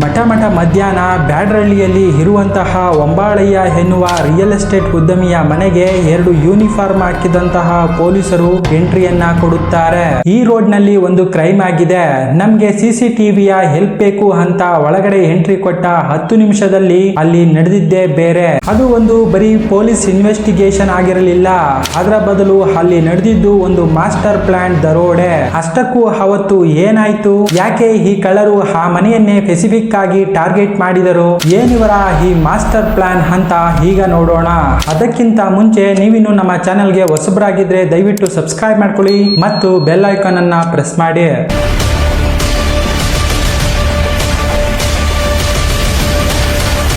ಮಠ ಮಧ್ಯಾಹ್ನ ಬ್ಯಾಡರಹಳ್ಳಿಯಲ್ಲಿ ಇರುವಂತಹ ಒಂಬಾಳಯ್ಯ ಎನ್ನುವ ರಿಯಲ್ ಎಸ್ಟೇಟ್ ಉದ್ಯಮಿಯ ಮನೆಗೆ 2 ಯೂನಿಫಾರ್ಮ್ ಹಾಕಿದಂತಹ ಪೊಲೀಸರು ಎಂಟ್ರಿಯನ್ನ ಕೊಡುತ್ತಾರೆ. ಈ ರೋಡ್ ನಲ್ಲಿ ಒಂದು ಕ್ರೈಮ್ ಆಗಿದೆ, ನಮ್ಗೆ ಸಿಸಿಟಿವಿಯ ಹೆಲ್ಪ್ ಬೇಕು ಅಂತ ಒಳಗಡೆ ಎಂಟ್ರಿ ಕೊಟ್ಟ 10 ನಿಮಿಷದಲ್ಲಿ ಅಲ್ಲಿ ನಡೆದಿದ್ದೇ ಬೇರೆ. ಅದು ಒಂದು ಬರೀ ಪೊಲೀಸ್ ಇನ್ವೆಸ್ಟಿಗೇಷನ್ ಆಗಿರಲಿಲ್ಲ, ಅದರ ಬದಲು ಅಲ್ಲಿ ನಡೆದಿದ್ದು ಒಂದು ಮಾಸ್ಟರ್ ಪ್ಲಾನ್ ದರೋಡೆ. ಅಷ್ಟಕ್ಕೂ ಅವತ್ತು ಏನಾಯ್ತು, ಯಾಕೆ ಈ ಕಳ್ಳರು ಆ ಮನೆಯನ್ನೇ ಸ್ಪೆಸಿಫಿಕ್ ಆಗಿ ಟಾರ್ಗೆಟ್ ಮಾಡಿದರು, ಏನಿವರ ಈ ಮಾಸ್ಟರ್ ಪ್ಲಾನ್ ಅಂತ ಈಗ ನೋಡೋಣ. ಅದಕ್ಕಿಂತ ಮುಂಚೆ ನೀವಿನ್ನು ನಮ್ಮ ಚಾನೆಲ್ಗೆ ಹೊಸಬರಾಗಿದ್ರೆ ದಯವಿಟ್ಟು ಸಬ್ಸ್ಕ್ರೈಬ್ ಮಾಡ್ಕೊಳ್ಳಿ ಮತ್ತು ಬೆಲ್ ಐಕಾನ್ ಅನ್ನ ಪ್ರೆಸ್ ಮಾಡಿ.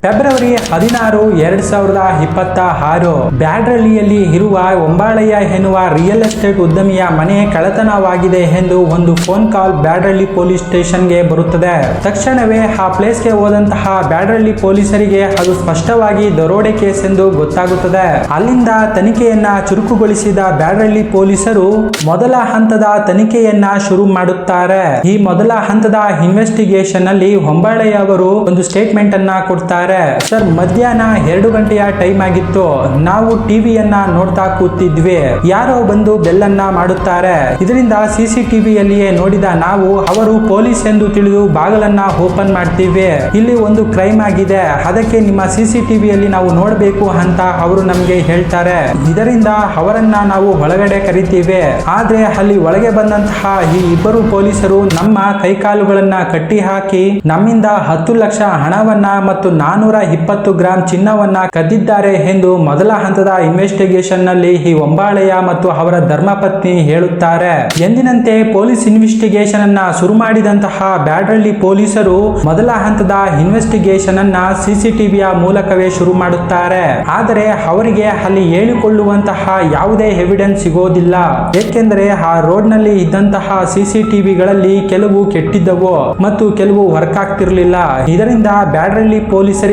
ಫೆಬ್ರವರಿ 16, 2026 ಬ್ಯಾಡರಹಳ್ಳಿಯಲ್ಲಿ ಇರುವ ಒಂಬಾಳಯ್ಯ ಎನ್ನುವ ರಿಯಲ್ ಎಸ್ಟೇಟ್ ಉದ್ಯಮಿಯ ಮನೆ ಕಳ್ಳತನವಾಗಿದೆ ಎಂದು ಒಂದು ಫೋನ್ ಕಾಲ್ ಬ್ಯಾಡರಹಳ್ಳಿ ಪೊಲೀಸ್ ಸ್ಟೇಷನ್ಗೆ ಬರುತ್ತದೆ. ತಕ್ಷಣವೇ ಆ ಪ್ಲೇಸ್ಗೆ ಹೋದಂತಹ ಬ್ಯಾಡರಹಳ್ಳಿ ಪೊಲೀಸರಿಗೆ ಅದು ಸ್ಪಷ್ಟವಾಗಿ ದರೋಡೆ ಕೇಸ್ ಎಂದು ಗೊತ್ತಾಗುತ್ತದೆ. ಅಲ್ಲಿಂದ ತನಿಖೆಯನ್ನ ಚುರುಕುಗೊಳಿಸಿದ ಬ್ಯಾಡರಹಳ್ಳಿ ಪೊಲೀಸರು ಮೊದಲ ಹಂತದ ತನಿಖೆಯನ್ನ ಶುರು ಮಾಡುತ್ತಾರೆ. ಈ ಮೊದಲ ಹಂತದ ಇನ್ವೆಸ್ಟಿಗೇಷನ್ ಅಲ್ಲಿ ಒಂಬಾಳಯ್ಯ ಅವರು ಒಂದು ಸ್ಟೇಟ್ಮೆಂಟ್ ಅನ್ನ ಕೊಡ್ತಾರೆ. ಸರ್, ಮಧ್ಯಾಹ್ನ 2 ಗಂಟೆಯ ಟೈಮ್ ಆಗಿತ್ತು, ನಾವು ಟಿವಿಯನ್ನ ನೋಡ್ತಾ ಕೂತಿದ್ವಿ, ಯಾರೋ ಬಂದು ಬೆಲ್ಲನ್ನ ಮಾಡುತ್ತಾರೆ. ಇದರಿಂದ ಸಿಸಿಟಿವಿಯಲ್ಲಿಯೇ ನೋಡಿದ ನಾವು ಅವರು ಪೊಲೀಸ್ ಎಂದು ತಿಳಿದು ಬಾಗಿಲನ್ನ ಓಪನ್ ಮಾಡ್ತೀವಿ. ಇಲ್ಲಿ ಒಂದು ಕ್ರೈಮ್ ಆಗಿದೆ, ಅದಕ್ಕೆ ನಿಮ್ಮ ಸಿಸಿಟಿವಿಯಲ್ಲಿ ನಾವು ನೋಡಬೇಕು ಅಂತ ಅವರು ನಮ್ಗೆ ಹೇಳ್ತಾರೆ. ಇದರಿಂದ ಅವರನ್ನ ನಾವು ಒಳಗಡೆ ಕರಿತೀವಿ. ಆದ್ರೆ ಅಲ್ಲಿ ಒಳಗೆ ಬಂದಂತಹ ಈ ಇಬ್ಬರು ಪೊಲೀಸರು ನಮ್ಮ ಕೈಕಾಲುಗಳನ್ನ ಕಟ್ಟಿ ಹಾಕಿ ನಮ್ಮಿಂದ 10 ಲಕ್ಷ ಹಣವನ್ನ ಮತ್ತು 420 ಗ್ರಾಂ ಚಿನ್ನವನ್ನ ಕದ್ದಿದ್ದಾರೆ ಎಂದು ಮೊದಲ ಹಂತದ ಇನ್ವೆಸ್ಟಿಗೇಷನ್ ನಲ್ಲಿ ಈ ಒಂಬಾಳಯ್ಯ ಮತ್ತು ಅವರ ಧರ್ಮಪತ್ನಿ ಹೇಳುತ್ತಾರೆ. ಎಂದಿನಂತೆ ಪೊಲೀಸ್ ಇನ್ವೆಸ್ಟಿಗೇಷನ್ ಅನ್ನ ಶುರು ಮಾಡಿದಂತಹ ಬ್ಯಾಡರಹಳ್ಳಿ ಪೊಲೀಸರು ಮೊದಲ ಹಂತದ ಇನ್ವೆಸ್ಟಿಗೇಷನ್ ಅನ್ನ ಸಿಸಿಟಿವಿಯ ಮೂಲಕವೇ ಶುರು ಮಾಡುತ್ತಾರೆ. ಆದರೆ ಅವರಿಗೆ ಅಲ್ಲಿ ಹೇಳಿಕೊಳ್ಳುವಂತಹ ಯಾವುದೇ ಎವಿಡೆನ್ಸ್ ಸಿಗೋದಿಲ್ಲ, ಏಕೆಂದರೆ ಆ ರೋಡ್ ನಲ್ಲಿ ಇದ್ದಂತಹ ಸಿಸಿಟಿವಿಗಳಲ್ಲಿ ಕೆಲವು ಕೆಟ್ಟಿದ್ದವು ಮತ್ತು ಕೆಲವು ವರ್ಕ್ ಆಗ್ತಿರ್ಲಿಲ್ಲ. ಇದರಿಂದ ಬ್ಯಾಡರಹಳ್ಳಿ ಪೊಲೀಸರಿಗೆ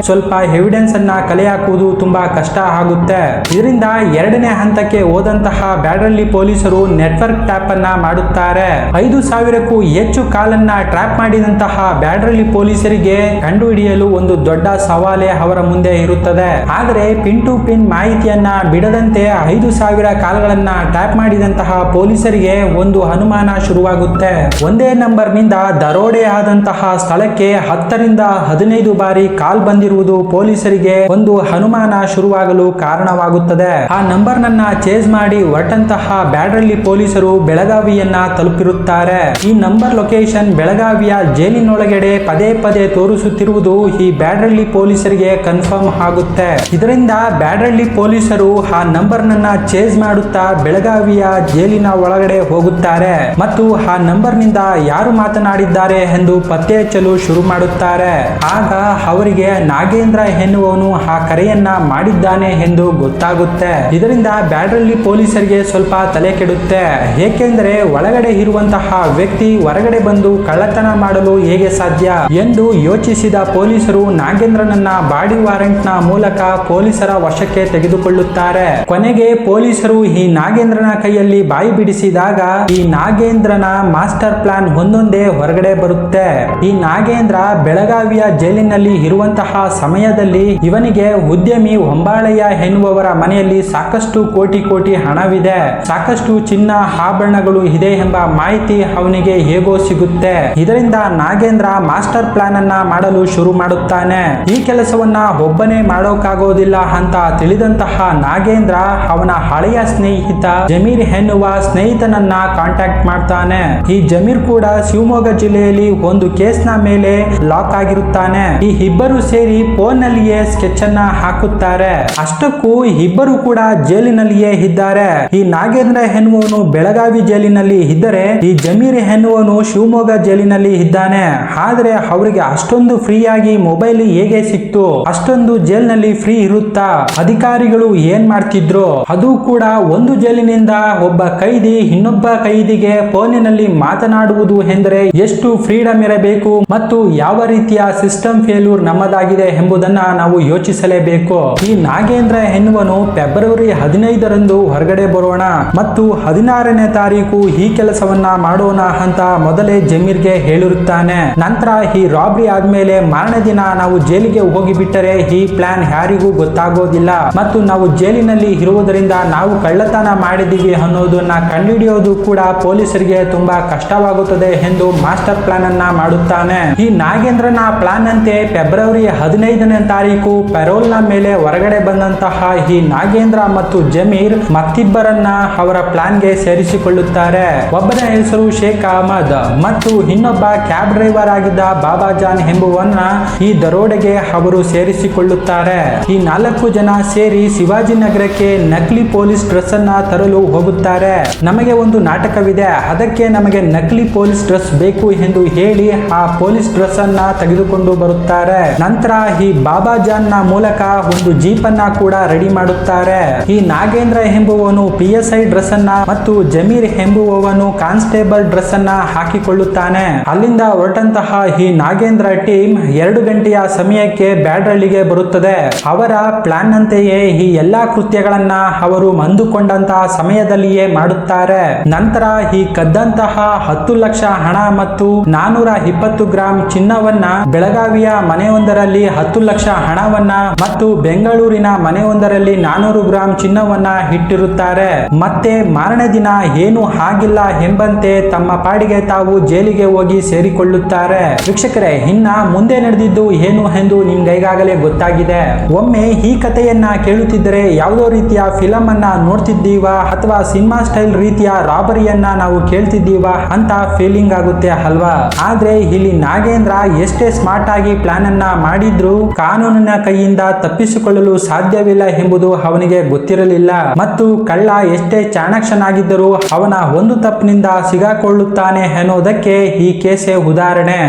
ಸ್ವಲ್ಪ ಎವಿಡೆನ್ಸ್ ಅನ್ನ ಕಲೆ ಹಾಕುವುದು ತುಂಬಾ ಕಷ್ಟ ಆಗುತ್ತೆ. ಇದರಿಂದ 2ನೇ ಹಂತಕ್ಕೆ ಹೋದಂತಹ ಬ್ಯಾಡರಹಳ್ಳಿ ಪೊಲೀಸರು ನೆಟ್ವರ್ಕ್ ಟ್ಯಾಪ್ ಅನ್ನ ಮಾಡುತ್ತಾರೆ. 5,000ಕ್ಕೂ ಹೆಚ್ಚು ಕಾಲನ್ನ ಟ್ರ್ಯಾಪ್ ಮಾಡಿದಂತಹ ಬ್ಯಾಡರಹಳ್ಳಿ ಪೊಲೀಸರಿಗೆ ಕಂಡುಹಿಡಿಯಲು ಒಂದು ದೊಡ್ಡ ಸವಾಲೇ ಅವರ ಮುಂದೆ ಇರುತ್ತದೆ. ಆದರೆ ಪಿನ್ ಟು ಪಿನ್ ಮಾಹಿತಿಯನ್ನ ಬಿಡದಂತೆ 5,000 ಕಾಲ್ಗಳನ್ನ ಟ್ರ್ಯಾಪ್ ಮಾಡಿದಂತಹ ಪೊಲೀಸರಿಗೆ ಒಂದು ಅನುಮಾನ ಶುರುವಾಗುತ್ತೆ. ಒಂದೇ ನಂಬರ್ ನಿಂದ ದರೋಡೆ ಆದಂತಹ ಸ್ಥಳಕ್ಕೆ 10 ರಿಂದ 15 ಬಾರಿ ಕಾಲ್ ಬಂದಿರುವುದು ಪೊಲೀಸರಿಗೆ ಒಂದು ಅನುಮಾನ ಶುರುವಾಗಲು ಕಾರಣವಾಗುತ್ತದೆ. ಆ ನಂಬರ್ ನನ್ನ ಚೇಸ್ ಮಾಡಿ ಹೊರಟಂತಹ ಬ್ಯಾಡರಹಳ್ಳಿ ಪೊಲೀಸರು ಬೆಳಗಾವಿಯನ್ನ ತಲುಪಿರುತ್ತಾರೆ. ಈ ನಂಬರ್ ಲೊಕೇಶನ್ ಬೆಳಗಾವಿಯ ಜೈಲಿನೊಳಗಡೆ ಪದೇ ಪದೇ ತೋರಿಸುತ್ತಿರುವುದು ಈ ಬ್ಯಾಡರಹಳ್ಳಿ ಪೊಲೀಸರಿಗೆ ಕನ್ಫರ್ಮ್ ಆಗುತ್ತೆ. ಇದರಿಂದ ಬ್ಯಾಡರಹಳ್ಳಿ ಪೊಲೀಸರು ಆ ನಂಬರ್ ನನ್ನ ಚೇಸ್ ಮಾಡುತ್ತಾ ಬೆಳಗಾವಿಯ ಜೈಲಿನ ಒಳಗಡೆ ಹೋಗುತ್ತಾರೆ ಮತ್ತು ಆ ನಂಬರ್ ನಿಂದ ಯಾರು ಮಾತನಾಡಿದ್ದಾರೆ ಎಂದು ಪತ್ತೆ ಹಚ್ಚಲು ಶುರು ಮಾಡುತ್ತಾರೆ. ಆಗ ಅವರಿಗೆ ನಾಗೇಂದ್ರ ಎನ್ನುವನು ಆ ಕರೆಯನ್ನ ಮಾಡಿದ್ದಾನೆ ಎಂದು ಗೊತ್ತಾಗುತ್ತೆ. ಇದರಿಂದ ಬ್ಯಾಡರಹಳ್ಳಿ ಪೊಲೀಸರಿಗೆ ಸ್ವಲ್ಪ ತಲೆ ಕೆಡುತ್ತೆ, ಏಕೆಂದರೆ ಒಳಗಡೆ ಇರುವಂತಹ ವ್ಯಕ್ತಿ ಹೊರಗಡೆ ಬಂದು ಕಳ್ಳತನ ಮಾಡಲು ಹೇಗೆ ಸಾಧ್ಯ ಎಂದು ಯೋಚಿಸಿದ ಪೊಲೀಸರು ನಾಗೇಂದ್ರನನ್ನ ಬಾಡಿ ವಾರೆಂಟ್ ನ ಮೂಲಕ ಪೊಲೀಸರ ವಶಕ್ಕೆ ತೆಗೆದುಕೊಳ್ಳುತ್ತಾರೆ. ಕೊನೆಗೆ ಪೊಲೀಸರು ಈ ನಾಗೇಂದ್ರನ ಕೈಯಲ್ಲಿ ಬಾಯಿ ಬಿಡಿಸಿದಾಗ ಈ ನಾಗೇಂದ್ರನ ಮಾಸ್ಟರ್ ಪ್ಲಾನ್ ಒಂದೊಂದೇ ಹೊರಗಡೆ ಬರುತ್ತೆ. ಈ ನಾಗೇಂದ್ರ ಬೆಳಗಾವಿಯ ಜೈಲಿನಲ್ಲಿ ಇರುವಂತಹ ಸಮಯದಲ್ಲಿ ಇವನಿಗೆ ಉದ್ಯಮಿ ಒಂಬಾಳಯ್ಯ ಎನ್ನುವವರ ಮನೆಯಲ್ಲಿ ಸಾಕಷ್ಟು ಕೋಟಿ ಹಣವಿದೆ, ಸಾಕಷ್ಟು ಚಿನ್ನ ಆಭರಣಗಳು ಇದೆ ಎಂಬ ಮಾಹಿತಿ ಅವನಿಗೆ ಹೇಗೋ ಸಿಗುತ್ತೆ. ಇದರಿಂದ ನಾಗೇಂದ್ರ ಮಾಸ್ಟರ್ ಪ್ಲಾನ್ ಅನ್ನ ಮಾಡಲು ಶುರು ಮಾಡುತ್ತಾನೆ. ಈ ಕೆಲಸವನ್ನ ಒಬ್ಬನೇ ಮಾಡೋಕ್ಕಾಗೋದಿಲ್ಲ ಅಂತ ತಿಳಿದಂತಹ ನಾಗೇಂದ್ರ ಅವನ ಹಳೆಯ ಸ್ನೇಹಿತ ಜಮೀರ್ ಎನ್ನುವ ಸ್ನೇಹಿತನನ್ನ ಕಾಂಟ್ಯಾಕ್ಟ್ ಮಾಡ್ತಾನೆ. ಈ ಜಮೀರ್ ಕೂಡ ಶಿವಮೊಗ್ಗ ಜಿಲ್ಲೆಯಲ್ಲಿ ಒಂದು ಕೇಸ್ ನ ಮೇಲೆ ಲಾಕ್ ಆಗಿರುತ್ತಾನೆ. ಈ ಇಬ್ಬರು ಸೇರಿ ಫೋನ್ ನಲ್ಲಿಯೇ ಸ್ಕೆಚ್ ಅನ್ನ ಹಾಕುತ್ತಾರೆ. ಅಷ್ಟಕ್ಕೂ ಇಬ್ಬರು ಕೂಡ ಜೈಲಿನಲ್ಲಿಯೇ ಇದ್ದಾರೆ. ಈ ನಾಗೇಂದ್ರ ಎನ್ನುವನು ಬೆಳಗಾವಿ ಜೈಲಿನಲ್ಲಿ ಇದ್ದರೆ ಈ ಜಮೀರ್ ಎನ್ನುವನು ಶಿವಮೊಗ್ಗ ಜೈಲಿನಲ್ಲಿ ಇದ್ದಾನೆ. ಆದ್ರೆ ಅವರಿಗೆ ಅಷ್ಟೊಂದು ಫ್ರೀ ಆಗಿ ಮೊಬೈಲ್ ಹೇಗೆ ಸಿಕ್ತು, ಅಷ್ಟೊಂದು ಜೈಲಿನಲ್ಲಿ ಫ್ರೀ ಇರುತ್ತಾ, ಅಧಿಕಾರಿಗಳು ಏನ್ ಮಾಡ್ತಿದ್ರು, ಅದು ಕೂಡ ಒಂದು ಜೈಲಿನಿಂದ ಒಬ್ಬ ಕೈದಿ ಇನ್ನೊಬ್ಬ ಕೈದಿಗೆ ಫೋನಿನಲ್ಲಿ ಮಾತನಾಡುವುದು ಎಂದರೆ ಎಷ್ಟು ಫ್ರೀಡಮ್ ಇರಬೇಕು ಮತ್ತು ಯಾವ ರೀತಿಯ ಸಿಸ್ಟಮ್ ಫೇಲ್ಯೂರ್ ನಮ್ಮ ನಮ್ಮದಾಗಿದೆ ಎಂಬುದನ್ನ ನಾವು ಯೋಚಿಸಲೇಬೇಕು. ಈ ನಾಗೇಂದ್ರ ಎನ್ನುವನು ಫೆಬ್ರವರಿ 15ರಂದು ಹೊರಗಡೆ ಬರೋಣ ಮತ್ತು 16ನೇ ತಾರೀಕು ಈ ಕೆಲಸವನ್ನ ಮಾಡೋಣ ಅಂತ ಮೊದಲೇ ಜಮೀರ್ಗೆ ಹೇಳಿರುತ್ತಾನೆ. ನಂತರ ಈ ರಾಬ್ರಿ ಆದ್ಮೇಲೆ ಮಾರನೇ ದಿನ ನಾವು ಜೈಲಿಗೆ ಹೋಗಿಬಿಟ್ಟರೆ ಈ ಪ್ಲಾನ್ ಯಾರಿಗೂ ಗೊತ್ತಾಗೋದಿಲ್ಲ ಮತ್ತು ನಾವು ಜೈಲಿನಲ್ಲಿ ಇರುವುದರಿಂದ ನಾವು ಕಳ್ಳತನ ಮಾಡಿದೀವಿ ಅನ್ನೋದನ್ನ ಕಂಡುಹಿಡಿಯೋದು ಕೂಡ ಪೊಲೀಸರಿಗೆ ತುಂಬಾ ಕಷ್ಟವಾಗುತ್ತದೆ ಎಂದು ಮಾಸ್ಟರ್ ಪ್ಲಾನ್ ಅನ್ನ ಮಾಡುತ್ತಾನೆ. ಈ ನಾಗೇಂದ್ರನ ಪ್ಲಾನ್ ಅಂತೆ ಫೆಬ್ರವರಿ 15ನೇ ತಾರೀಕು ಪೆರೋಲ್ ನ ಮೇಲೆ ಹೊರಗಡೆ ಬಂದಂತಹ ಈ ನಾಗೇಂದ್ರ ಮತ್ತು ಜಮೀರ್ ಮತ್ತಿಬ್ಬರನ್ನ ಅವರ ಪ್ಲಾನ್ಗೆ ಸೇರಿಸಿಕೊಳ್ಳುತ್ತಾರೆ. ಒಬ್ಬನ ಹೆಸರು ಶೇಖ್ ಅಹಮದ್ ಮತ್ತು ಇನ್ನೊಬ್ಬ ಕ್ಯಾಬ್ ಡ್ರೈವರ್ ಆಗಿದ್ದ ಬಾಬಾಜಾನ್ ಎಂಬುವನ್ನ ಈ ದರೋಡೆಗೆ ಅವರು ಸೇರಿಸಿಕೊಳ್ಳುತ್ತಾರೆ. ಈ 4 ಜನ ಸೇರಿ ಶಿವಾಜಿನಗರಕ್ಕೆ ನಕಲಿ ಪೊಲೀಸ್ ಡ್ರೆಸ್ ಅನ್ನ ತರಲು ಹೋಗುತ್ತಾರೆ. ನಮಗೆ ಒಂದು ನಾಟಕವಿದೆ, ಅದಕ್ಕೆ ನಮಗೆ ನಕಲಿ ಪೊಲೀಸ್ ಡ್ರೆಸ್ ಬೇಕು ಎಂದು ಹೇಳಿ ಆ ಪೊಲೀಸ್ ಡ್ರೆಸ್ ಅನ್ನ ತೆಗೆದುಕೊಂಡು ಬರುತ್ತಾರೆ. ನಂತರ ಈ ಬಾಬಾಜಾನ್ ನ ಮೂಲಕ ಒಂದು ಜೀಪ್ ಅನ್ನ ಕೂಡ ರೆಡಿ ಮಾಡುತ್ತಾರೆ. ಈ ನಾಗೇಂದ್ರ ಎಂಬುವನು PSI ಡ್ರೆಸ್ ಅನ್ನ ಮತ್ತು ಜಮೀರ್ ಎಂಬುವವನು ಕಾನ್ಸ್ಟೇಬಲ್ ಡ್ರೆಸ್ ಅನ್ನ ಹಾಕಿಕೊಳ್ಳುತ್ತಾನೆ. ಅಲ್ಲಿಂದ ಹೊರಟಂತಹ ಈ ನಾಗೇಂದ್ರ ಟೀಮ್ 2 ಗಂಟೆಯ ಸಮಯಕ್ಕೆ ಬ್ಯಾಡ್ರಳ್ಳಿಗೆ ಬರುತ್ತದೆ. ಅವರ ಪ್ಲಾನ್ ಅಂತೆಯೇ ಈ ಎಲ್ಲಾ ಕೃತ್ಯಗಳನ್ನ ಅವರು ಅಂದುಕೊಂಡಂತಹ ಸಮಯದಲ್ಲಿಯೇ ಮಾಡುತ್ತಾರೆ. ನಂತರ ಈ ಕದ್ದಂತಹ 10 ಲಕ್ಷ ಹಣ ಮತ್ತು 420 ಗ್ರಾಂ ಚಿನ್ನವನ್ನ ಬೆಳಗಾವಿಯ ಮನೆಯೊಂದರಲ್ಲಿ 10 ಲಕ್ಷ ಹಣವನ್ನ ಮತ್ತು ಬೆಂಗಳೂರಿನ ಮನೆಯೊಂದರಲ್ಲಿ 400 ಗ್ರಾಂ ಚಿನ್ನವನ್ನ ಇಟ್ಟಿರುತ್ತಾರೆ. ಮತ್ತೆ ಮಾರನೇ ದಿನ ಏನು ಆಗಿಲ್ಲ ಎಂಬಂತೆ ತಮ್ಮ ಪಾಡಿಗೆ ತಾವು ಜೈಲಿಗೆ ಹೋಗಿ ಸೇರಿಕೊಳ್ಳುತ್ತಾರೆ. ವೀಕ್ಷಕರೇ, ಇನ್ನ ಮುಂದೆ ನಡೆದಿದ್ದು ಏನು ಎಂದು ನಿಮ್ಗೆ ಈಗಾಗಲೇ ಗೊತ್ತಾಗಿದೆ. ಒಮ್ಮೆ ಈ ಕಥೆಯನ್ನ ಕೇಳುತ್ತಿದ್ದರೆ ಯಾವುದೋ ರೀತಿಯ ಫಿಲಂ ಅನ್ನ ನೋಡ್ತಿದ್ದೀವಾ ಅಥವಾ ಸಿನಿಮಾ ಸ್ಟೈಲ್ ರೀತಿಯ ರಾಬರಿಯನ್ನ ನಾವು ಕೇಳ್ತಿದ್ದೀವಾ ಅಂತ ಫೀಲಿಂಗ್ ಆಗುತ್ತೆ ಅಲ್ವಾ? ಆದ್ರೆ ಇಲ್ಲಿ ನಾಗೇಂದ್ರ ಎಷ್ಟೇ ಸ್ಮಾರ್ಟ್ ಆಗಿ ಪ್ಲಾನ್ ಅನ್ನ ಮಾಡಿದ್ರು ಕಾನೂನಿನ ಕೈಯಿಂದ ತಪ್ಪಿಸಿಕೊಳ್ಳಲು ಸಾಧ್ಯವಿಲ್ಲ ಎಂಬುದು ಅವನಿಗೆ ಗೊತ್ತಿರಲಿಲ್ಲ ಮತ್ತು ಕಳ್ಳ ಎಷ್ಟೇ ಚಾಣಾಕ್ಷನಾಗಿದ್ದರೂ ಅವನ ಒಂದು ತಪ್ಪಿನಿಂದ ಸಿಗಾಕೊಳ್ಳುತ್ತಾನೆ ಅನ್ನೋದಕ್ಕೆ ಈ ಕೇಸೇ ಉದಾಹರಣೆ.